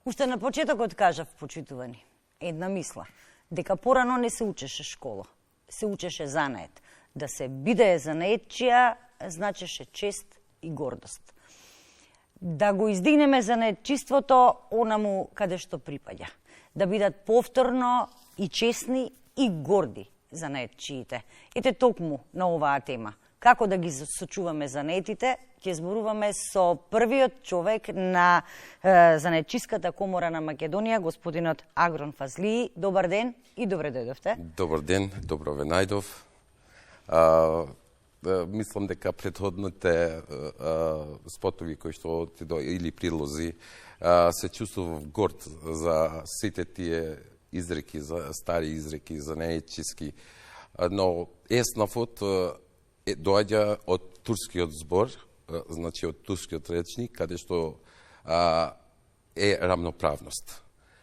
Уште на почетокот кажав, почитувани, една мисла, дека порано не се учеше школа, се учеше занает. Да се биде занаетчија значеше чест и гордост. Да го издигнеме занаетчиството онаму каде што припаѓа. Да бидат повторно и честни и горди занаетчиите. Ете токму на оваа тема. Како да ги сочуваме занаетите, ќе зборуваме со првиот човек на Занаетчиската комора на Македонија, господинот Агрон Фазлии. Добар ден и добре дојдовте. Добар ден, добро ве најдов. Мислам дека претходните спотови кои што или прилози се чувствував горд за сите тие изреки, за стари изреки, занаетчиски. Но еснафот доаѓа од турскиот збор, значи од турскиот речник, каде што е рамноправност.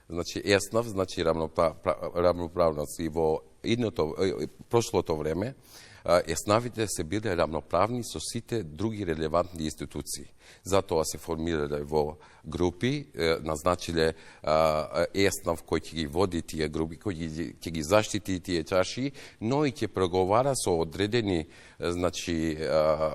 Значи еснав значи рамноправност и во прошлото време еснавите се биле рамноправни со сите други релевантни институции. Затоа се формирале во групи, назначиле еснав кој ќе ги води тие групи, кој ќе ги заштити тие чаши, но и ќе преговара со одредени, значи,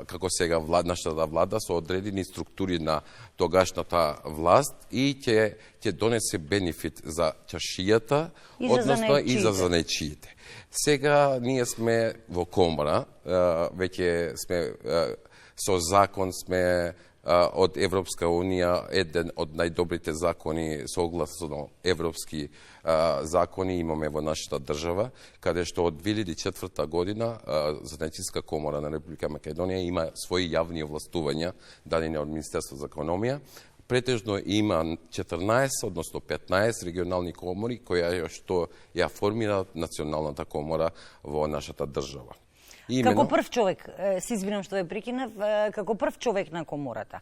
како сега нашата влада, со одредени структури на тогашната власт и ќе донесе бенефит за чашијата, односно и за занаетчиите. Сега ние сме во комора, веќе сме со закон сме од Европска Унија, еден од најдобрите закони согласно европски закони имаме во нашата држава, каде што од 2004 година Занаетчиска комора на Република Македонија има своји јавни овластувања дадени од Министерството за економија. Претежно има 14, односно 15 регионални комори која што ја формира националната комора во нашата држава. Како прв човек, се извинам што ве прекинав, како прв човек на комората,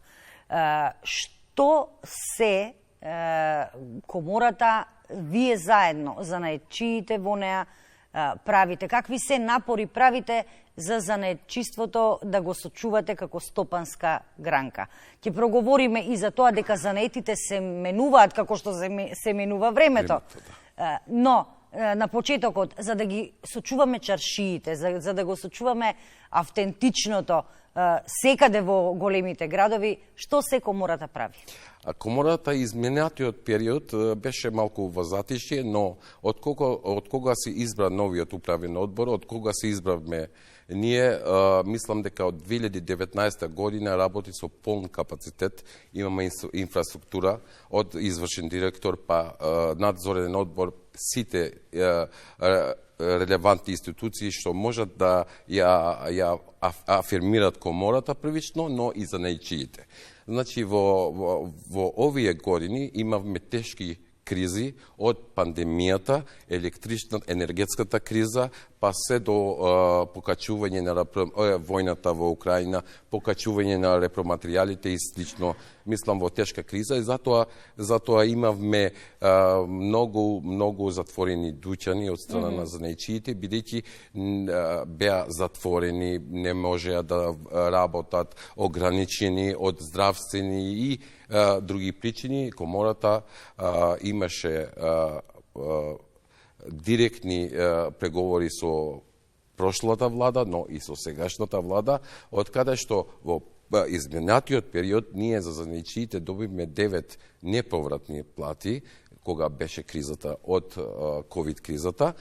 што се комората, вие заедно, занаетчиите во неа правите? Какви се напори правите за занаетчиството да го сочувате како стопанска гранка? Ќе проговориме и за тоа дека занаетите се менуваат како што се менува времето. Но на почетокот, за да ги сочуваме чаршиите, за да го сочуваме автентичното секаде во големите градови, што се комората прави? Комората изминатиот период беше малку во затишје, но од кога се избра новиот управен одбор, од кога се избравме ние, мислам дека од 2019 година работи со полн капацитет, имаме инфраструктура, од извршен директор па надзорен одбор, сите релевантни институции што можат да ја афирмират комората првично, но и занаетчиите. Значи, во овие години имавме тешки кризи од пандемијата, енергетската криза, па се до покачување на војната во Украина, покачување на репроматеријалите и слично, мислам во тешка криза, и затоа имавме многу затворени дуќани од страна на занаетчиите, бидејќи беа затворени, не можеа да работат, ограничени од здравствени и други причини. Комората имаше директни преговори со прошлата влада, но и со сегашната влада, од каде што во изминатиот период ние за занаетчиите добивме 9 неповратни плати, кога беше кризата од ковид кризата.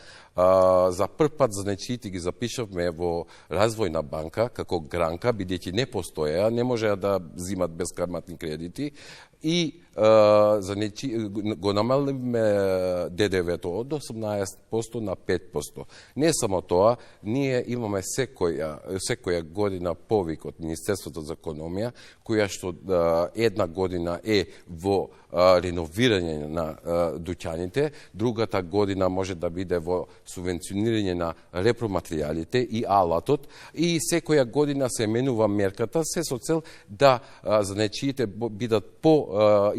За прв пат занаетчиите ги запишавме во Развојна банка како гранка, бидејќи не постоеа, не можеа да взимат безкаматни кредити, и го намалиме ДДВ-то од 18% на 5%. Не само тоа, ние имаме секоја година повик од Министерството за економија, која што една година е во реновирање на дуќаните, другата година може да биде во субвенционирање на репроматеријалите и алатот, и секоја година се менува мерката, се со цел да занаетчиите бидат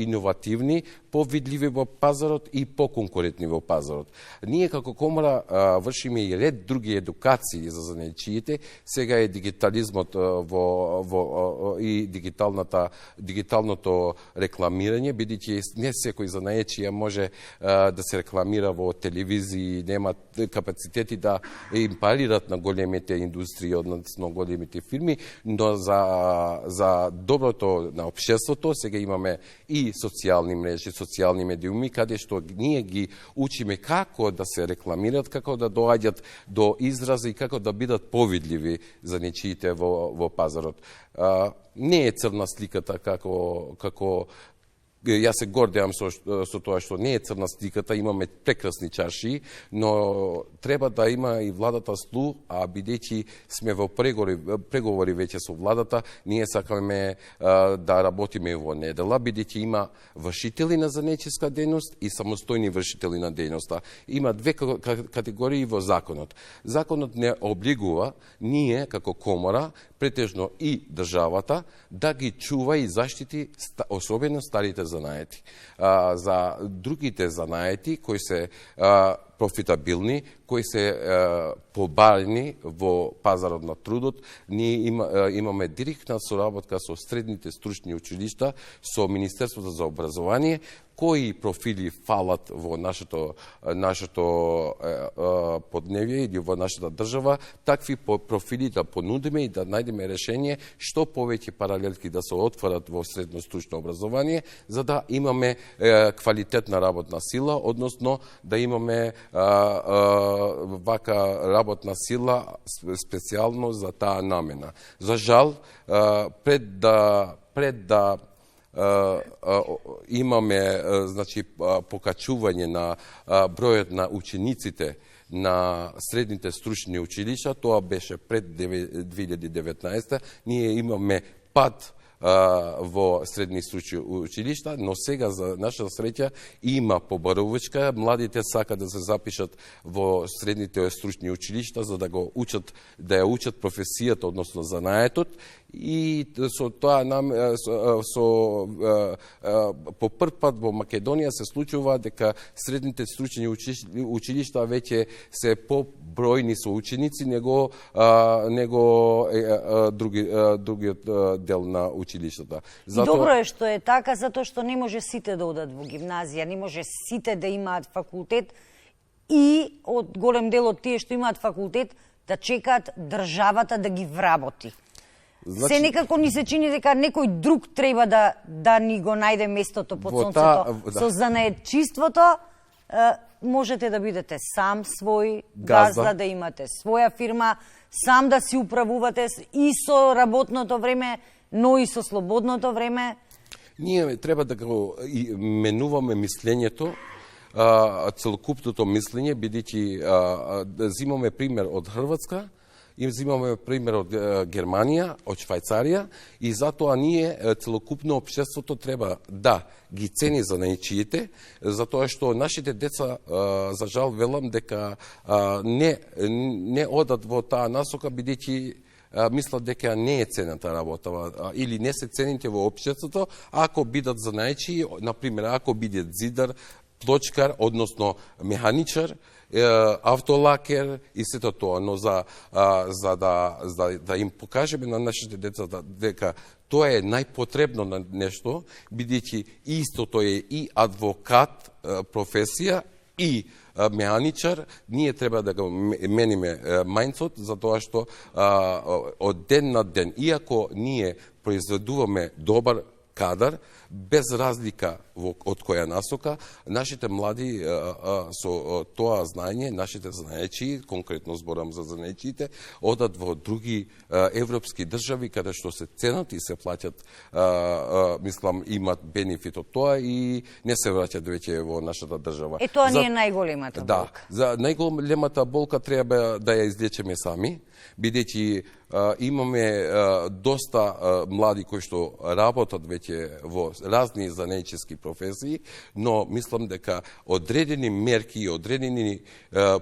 по-иновативни, повидливи во пазарот и по-конкурентни во пазарот. Ние како комора вршиме и ред други едукации за занаетчиите. Сега е дигитализмот и дигиталното рекламирање, бидејќи не секој занаетчија може да се рекламира во телевизии, нема капацитети да им парират на големите индустрии, односно големите фирми, но за доброто на општеството сега имаме и социјални мрежи, социјални медиуми, каде што ние ги учиме како да се рекламират, како да доаѓат до изрази и како да бидат повидливи занаетчиите во пазарот. Не е црна сликата како Јас се гордеам со тоа што не е црна сликата, имаме прекрасни чаршии, но треба да има и владата слух, а бидејќи сме во преговори веќе со владата, ние сакаме да работиме во недела, бидејќи има вршители на занаетчиска дејност и самостојни вршители на дејноста. Има две категории во законот. Законот не облигува ние како комора, претежно и државата, да ги чува и заштити особено старите занаети. За другите занаети кои се профитабилни, кои се побарени во пазарот на трудот, ние имаме директна соработка со средните стручни училишта, со Министерството за образование, кои профили фалат во нашето подневје или во нашата држава, такви профили да понудиме и да најдеме решение што повеќе паралелки да се отворат во средно стручно образование, за да имаме квалитетна работна сила, односно да имаме вака работна сила специјално за таа намена. За жал, пред да имаме покачување на бројот на учениците на средните стручни училишта, тоа беше пред 2019, ние имаме пад во средни стручни училишта, но сега за наша среќа има побарувачка, младите сака да се запишат во средните стручни училишта за да ја учат професијата, односно занаетот, и со тоа по прв пат во Македонија се случува дека средните стручни училишта веќе се побројни со ученици него другиот дел на училиштата. Добро е што е така, затоа што не може сите да одат во гимназија, не може сите да имаат факултет и од голем дел од тие што имаат факултет да чекаат државата да ги вработи. Се некако ни се чини дека некој друг треба да ни го најде местото под сонцето. Со занаетчиството можете да бидете сам свој газда, да имате своја фирма, сам да си управувате и со работното време, но и со слободното време. Ние треба да го менуваме мислењето, целокупното мислење, бидејќи да зимаме пример од Хрватска, и взимаме пример од Германија, од Швајцарија, и затоа ние целокупно општеството треба да ги цени занаетчиите, затоа што нашите деца, за жал велам дека не одат во таа насока, бидејќи мислат дека не е цената работа или не се цените во општеството, ако бидат занаетчии, например, ако бидат зидар, плочкар, односно механичар, автолакер и сето тоа, но за да им покажеме на нашите деца дека тоа е најпотребно на нешто, бидејќи истото е и адвокат професија и механичар, ние треба да го мениме мајндсот, затоа што од ден на ден, иако ние произведуваме добар кадар, без разлика од која насока, нашите млади со тоа знаење, нашите занаетчии, конкретно зборам за занаетчиите, одат во други европски држави каде што се ценат и се плаќат, мислам, имат бенефит од тоа и не се враќат веќе во нашата држава. Тоа не е најголемата болка. Да, за најголемата болка треба да ја излечеме сами, бидејќи имаме доста млади кои што работат веќе во разни занаечески професии, но мислам дека одредени мерки и одредени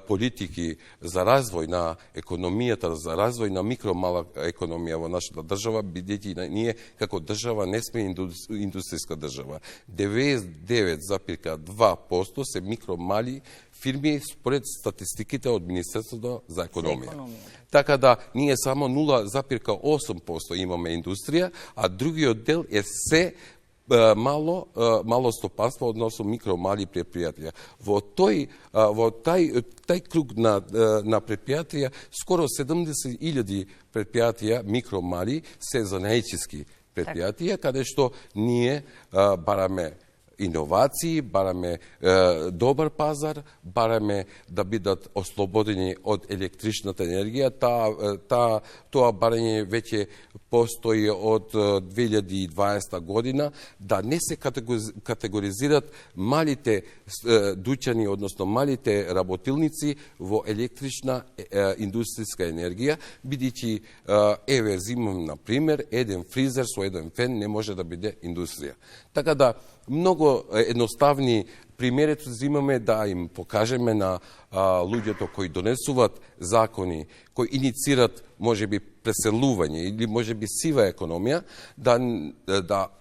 политики за развој на економијата, за развој на микромала економија во нашата држава, бидејќи ние како држава не сме индустријска држава. 99,2% се микромали фирми според статистиките од Министерството за економија. Така да ние само 0,8% имаме индустрија, а другиот дел е се мало стопанство, односно микромали предпријатија. Во тај круг на предпријатија, скоро 70.000 предпријатија микромали се занаечиски предпријатија, каде што ние бараме иновации, бараме добар пазар, бараме да бидат ослободени од електричната енергија. Тоа барање веќе постои од 2020 година, да не се категоризират малите дуќани, односно малите работилници во електрична индустријска енергија, бидејќи, еве, зимам на пример, еден фризер со еден фен не може да биде индустрија. Така да, многу едноставни примери имаме да им покажеме на луѓето кои донесуваат закони, кои иницират можеби преселување или можеби сива економија, да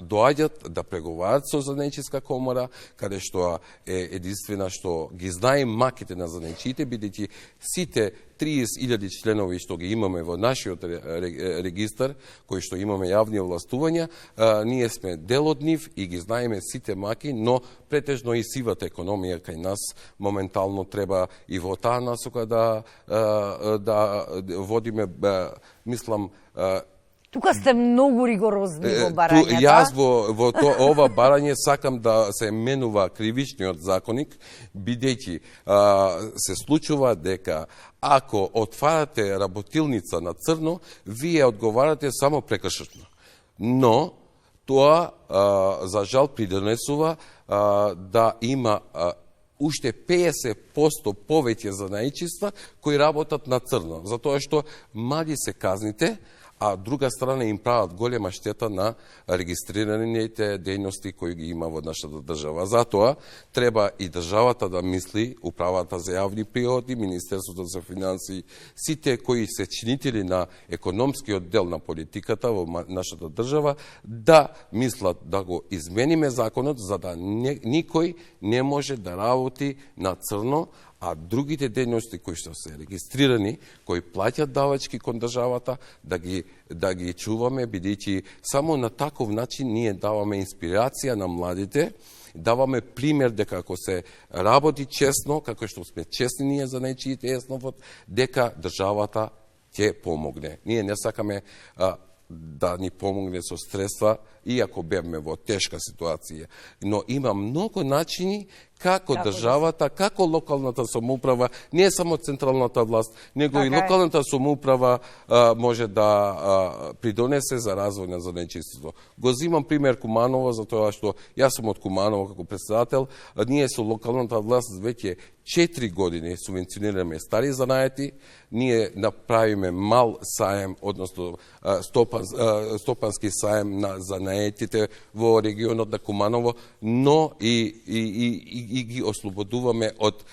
доаѓат да преговарат со занаечиска комора, каде што е единствена што ги знае маките на занаечиите, бидејќи сите 30.000 членови што ги имаме во нашиот регистар, кои што имаме јавни овластувања, ние сме дел од нив и ги знаеме сите маки, но претежно и сивата економија кај нас моментално треба и во таа насока да водиме, мислам, тука сте многу ригорозни во барањата. Јас во ова барање сакам да се менува кривичниот законник, бидејќи се случува дека ако отварате работилница на црно, вие одговарате само прекршно. Но тоа за жал придонесува да има уште 50% повеќе занаечиства кои работат на црно, затоа што мали се казните, а друга страна им прават голема штета на регистрираните дејности кои ги има во нашата држава. Затоа треба и државата да мисли, управата за јавни приходи, Министерството за финансии, сите кои се чинители на економскиот дел на политиката во нашата држава, да мислат да го измениме законот, за да никој не може да работи на црно, а другите дејности кои што се регистрирани, кои плаќат давачки кон државата, да ги чуваме, бидејќи само на таков начин ние даваме инспирација на младите, даваме пример дека ако се работи честно, како што сме честни ние за нечиите основот, дека државата ќе помогне. Ние не сакаме да ни помогне со средства, иако бевме во тешка ситуација. Но има многу начини како државата, како локалната самоуправа, не само централната власт, него и локалната самоуправа може да придонесе за развој на занаечиството. Го зимам пример Куманово, затоа што јас сум од Куманово како председател, ние со локалната власт веќе 4 години субвенционираме стари занаети, ние направиме мал саем, односно стопански саем на занаетите во регионот на Куманово, но и ги ослободуваме од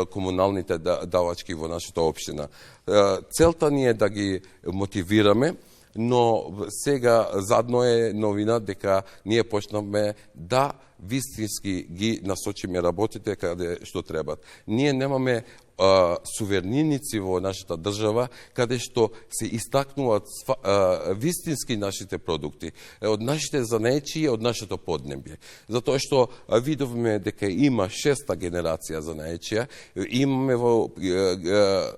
комуналните давачки во нашата општина. Целта ни е да ги мотивираме, но сега задно е новина дека ние почнавме да вистински ги насочиме работите каде што требат. Ние немаме суверниници во нашата држава, каде што се истакнуваат вистински нашите продукти, од нашите занаечи, од нашето поднебје. Затоа што видовме дека има 6-та генерација занаечија, имаме во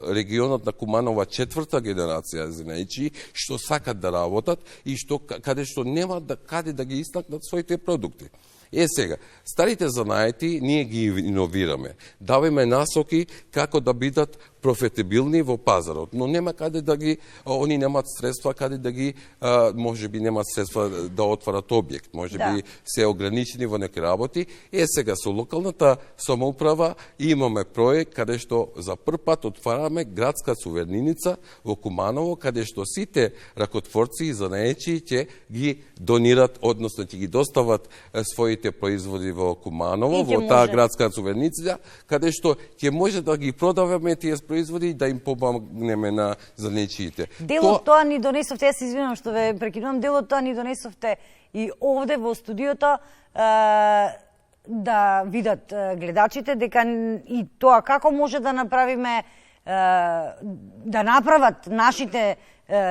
регионот на Куманова 4-та генерација занаечи, што сакат да работат и каде што нема каде да ги истакнат своите продукти. Сега, старите занаети ние ги иновираме. Даваме насоки како да бидат профитабилни во пазарот, но нема каде да ги, они немаат средства каде да ги, може би немаат средства да отварат објект, може би се ограничени во неки работи. Сега со локалната самоуправа имаме проект каде што за прв пат отвараме градска сувереница во Куманово, каде што сите ракотворци и занаечи ќе ги донират, односно ќе ги достават своите производи во Куманово, во таа градска сувереница, каде што ќе може да ги продаваме тие производи да им помогнеме на занечиите. Делот тоа ни донесовте, јас се извинувам што ве прекинувам, делот тоа ни донесовте и овде во студиото да видат гледачите дека и тоа како може да направиме да направат нашите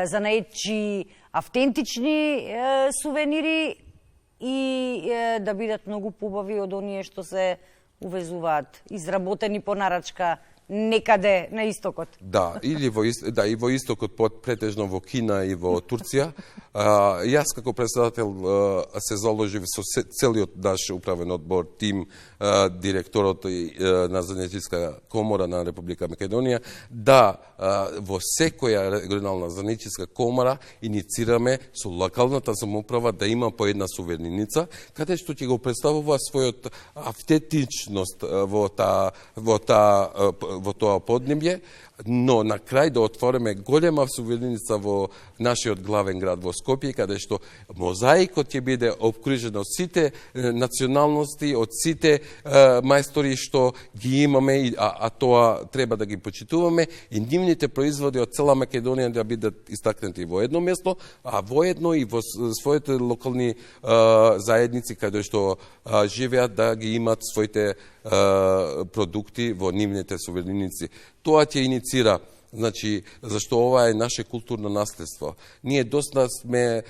занаечи автентични сувенири и да бидат многу побави од оние што се увезуваат, изработени по нарачка некаде на истокот. Да, или и во истокот, претежно во Кина и во Турција. Јас како председател се заложив со целиот наш управен одбор, тим, директорот на Занечиска комора на Република Македонија, да во секоја регионална занечиска комора иницираме со локалната самоуправа да има по една сувереница, каде што ќе го представува својот автентичност во тоа поднебје, но на крај да отвориме голема сувереница во нашиот главен град во Скопје, каде што мозаикот ќе биде обкружен од сите националности, од сите мајстори што ги имаме, а тоа треба да ги почитуваме, и нивните производи од цела Македонија да бидат истакнати во едно место, а воедно и во своите локални заедници каде што живеат да ги имат своите продукти во нивните сувереници. Тоа ќе иницира, значи, зашто ова е наше културно наследство. Ние доста сме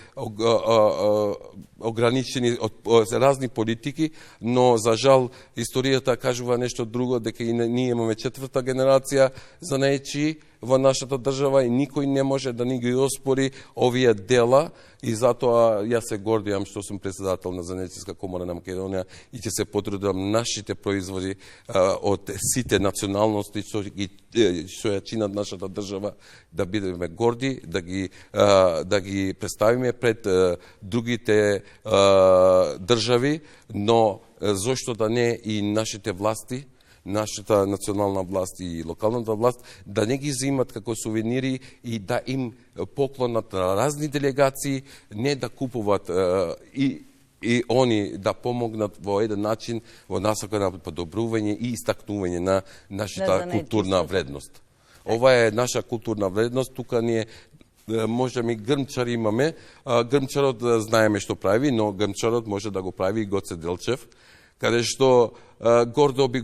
ограничени од разни политики, но за жал историјата кажува нешто друго, дека и ние имаме четврта генерација занаечи во нашата држава и никој не може да ни ги оспори овие дела, и затоа јас се гордијам што сум председател на Занечиска комора на Македонија и ќе се потрудам нашите производи од сите националности што ја чинат нашата држава да бидеме горди, да ги представиме пред другите држави, но зошто да не и нашите власти, нашата национална власт и локалната власт, да не ги земат како сувенири и да им поклонат на разни делегации, не да купуват и они да помогнат во еден начин во насока на подобрување и истакнување на нашата културна вредност. Ова е наша културна вредност, тука ние можеме и грмчари имаме. Грмчарот знаеме што прави, но грмчарот може да го прави и Гоце Делчев, каде што гордо би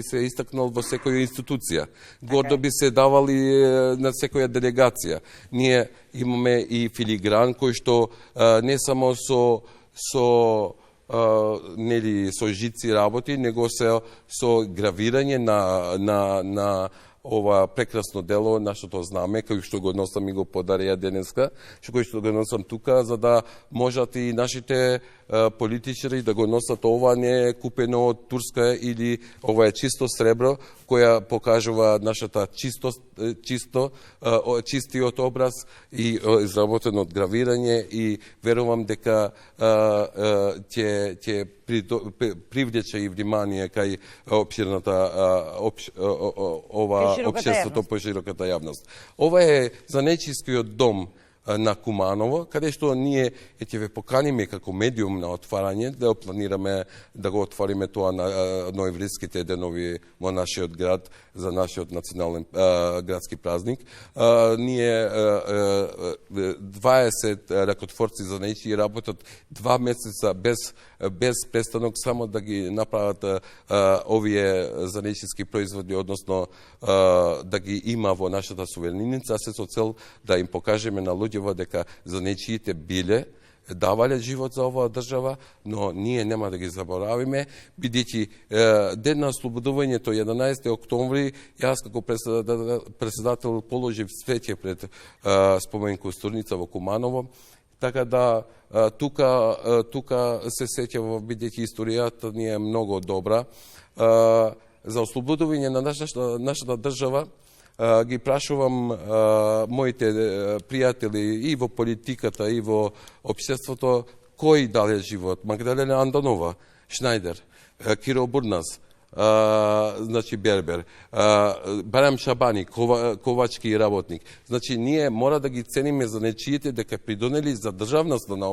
се истакнал во секоја институција. Гордо би се давали на секоја делегација. Ние имаме и филигран кој што не само со жици работи, него се со гравирање на ова прекрасно дело, нашето знаме, кој што го носам и го подарија денеска, кој што го носам тука, за да можат и нашите политичари да го носат. Ова не е купено од Турска или ова е чисто сребро, која покажува нашата чистиот образ и изработен од гравирање, и верувам дека ќе привлече и внимание кај општеството, пошироката јавност. Ова е Занечискиот дом на Куманово, каде што ние ќе ве поканиме како медиум на отварање, да планираме да го отвориме тоа на ноемвриските денови во нашиот град за нашиот национален градски празник. Ние 20 ракотворци занечи работат 2 месеца без престанок само да ги направат овие занечиски производи, односно да ги има во нашата сувереница, се со цел да им покажеме на луѓето дека занечиите биле, давале живот за оваа држава, но ние нема да ги заборавиме, бидејќи ден на ослободувањето 11 октомври, јас како председател положив цвеќе пред спомен костурница во Куманово. Така да, тука се сеќавам, бидејќи историјата ни е многу добра. За ослободување на нашата држава, ги прашувам моите пријатели и во политиката, и во општеството, кој даде живот? Магдалена Андонова, Шнајдер, Киро Бурнас, значи Бербер, Барам Шабани, ковачки работник. Значи ние мора да ги цениме за нечиите дека придонели за државноста на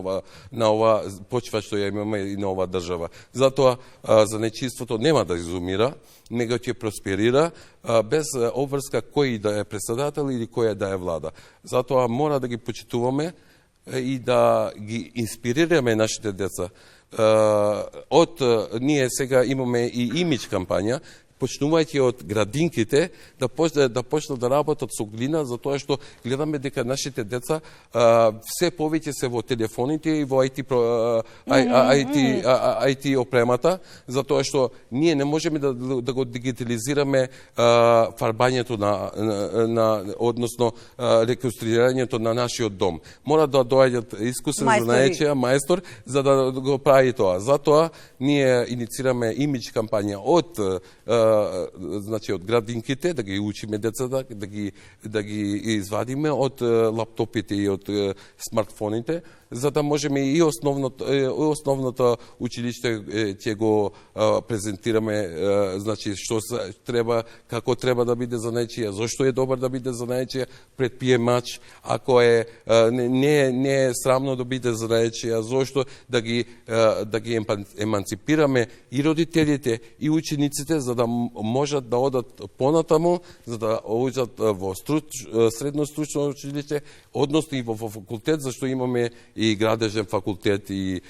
ова почва што ја имаме и на ова држава. Затоа за нечиството нема да изумира, него ќе просперира без обврска кој да е председател или која да е влада. Затоа мора да ги почитуваме и да ги инспирираме нашите деца. Ние сега имаме и имидж кампања, почнувајќи од градинките, да почнат да работат со глина, затоа што гледаме дека нашите деца се повеќе се во телефоните и во IT опремата, затоа што ние не можеме да го дигитализираме фарбањето односно реконструирањето на нашиот дом. Мора да доаѓат искусен занаечија, мајстор, за да го прави тоа. Затоа ние иницираме имидж кампања од градинките, да ги учиме децата, да ги извадиме од лаптопите и од смартфоните, за да можеме и основното училиште ќе го презентираме, значи што треба, како треба да биде занаечија, зошто е добар да биде занаечија, предприемач, ако не е срамно да биде занаечија, зошто да ги еманципираме и родителите и учениците, за да можат да одат понатаму, за да одат во средно стручно училиште, односно и во факултет, зашто имаме и градежен факултет и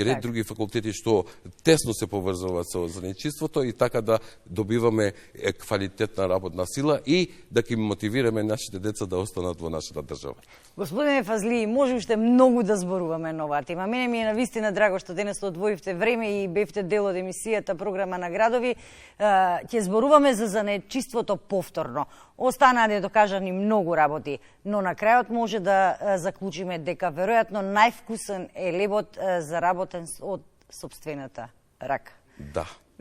ред други факултети што тесно се поврзуваат со занаечиството и така да добиваме квалитетна работна сила и да ги мотивираме нашите деца да останат во нашата држава. Господине Фазли, може уште многу да зборуваме на оваа тема. Мене ми е навистина драго што денес одвоивте време и бевте дел од емисијата Програма на градови. Ќе зборуваме за занаечиството повторно. Останаа недокажани многу работи, но на крајот може да заклучиме дека веројатно највкусен е лебот заработен од сопствената рака. Да.